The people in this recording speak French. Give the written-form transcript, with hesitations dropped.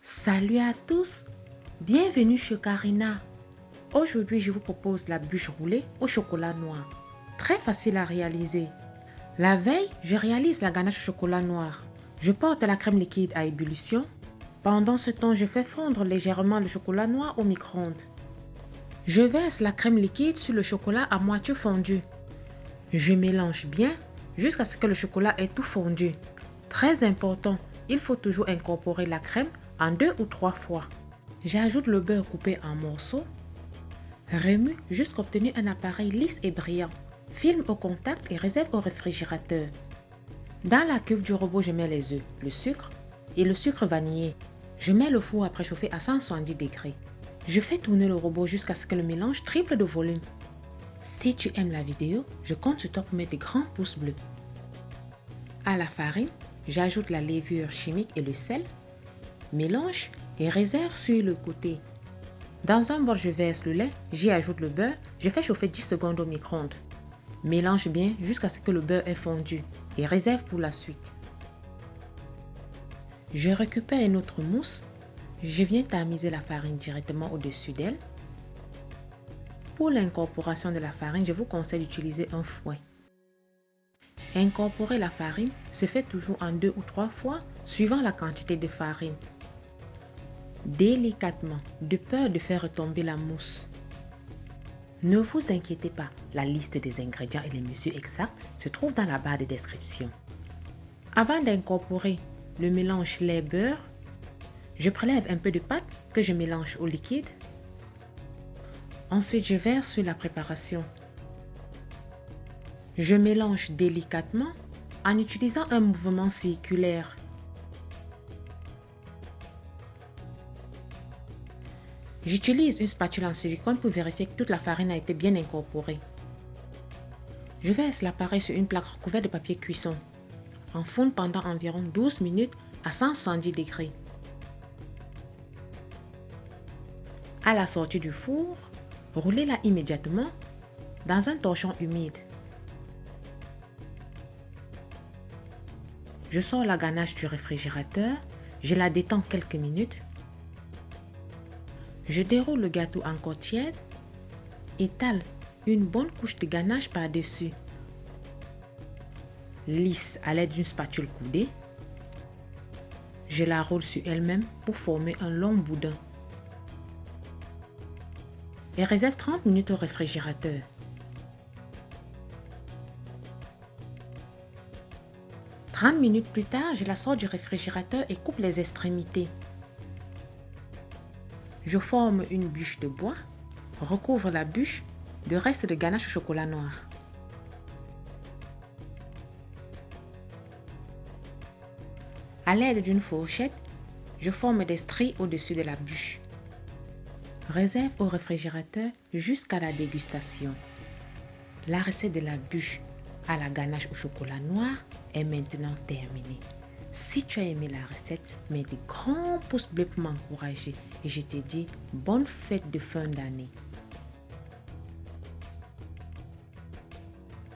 Salut à tous, bienvenue chez Karina. Aujourd'hui, je vous propose la bûche roulée au chocolat noir. Très facile à réaliser. La veille, je réalise la ganache au chocolat noir. Je porte la crème liquide à ébullition. Pendant ce temps, je fais fondre légèrement le chocolat noir au micro-ondes. Je verse la crème liquide sur le chocolat à moitié fondu. Je mélange bien jusqu'à ce que le chocolat ait tout fondu. Très important, il faut toujours incorporer la crème en 2 ou 3 fois. J'ajoute le beurre coupé en morceaux. Remue jusqu'à obtenir un appareil lisse et brillant. Filme au contact et réserve au réfrigérateur. Dans la cuve du robot, je mets les œufs, le sucre et le sucre vanillé. Je mets le four à préchauffer à 170 degrés. Je fais tourner le robot jusqu'à ce que le mélange triple de volume. Si tu aimes la vidéo, je compte sur toi pour mettre des grands pouces bleus. À la farine, j'ajoute la levure chimique et le sel. Mélange et réserve sur le côté. Dans un bol, je verse le lait, j'y ajoute le beurre, je fais chauffer 10 secondes au micro-ondes. Mélange bien jusqu'à ce que le beurre ait fondu et réserve pour la suite. Je récupère une autre mousse, je viens tamiser la farine directement au-dessus d'elle. Pour l'incorporation de la farine, je vous conseille d'utiliser un fouet. Incorporer la farine se fait toujours en 2 ou 3 fois, suivant la quantité de farine. Délicatement, de peur de faire retomber la mousse. Ne vous inquiétez pas, la liste des ingrédients et les mesures exactes se trouvent dans la barre de description. Avant d'incorporer le mélange lait-beurre, je prélève un peu de pâte que je mélange au liquide. Ensuite, je verse sur la préparation. Je mélange délicatement en utilisant un mouvement circulaire. J'utilise une spatule en silicone pour vérifier que toute la farine a été bien incorporée. Je verse l'appareil sur une plaque recouverte de papier cuisson. Enfourne pendant environ 12 minutes à 170 degrés. À la sortie du four, roulez-la immédiatement dans un torchon humide. Je sors la ganache du réfrigérateur, je la détends quelques minutes. Je déroule le gâteau encore tiède, étale une bonne couche de ganache par-dessus. Lisse à l'aide d'une spatule coudée. Je la roule sur elle-même pour former un long boudin. Et réserve 30 minutes au réfrigérateur. « 30 minutes plus tard, je la sors du réfrigérateur et coupe les extrémités. Je forme une bûche de bois, recouvre la bûche de restes de ganache au chocolat noir. À l'aide d'une fourchette, je forme des stries au-dessus de la bûche. Réserve au réfrigérateur jusqu'à la dégustation. La recette de la bûche à la ganache au chocolat noir est maintenant terminée. Si tu as aimé la recette, mets des grands pouces bleus pour m'encourager et je te dis bonne fête de fin d'année.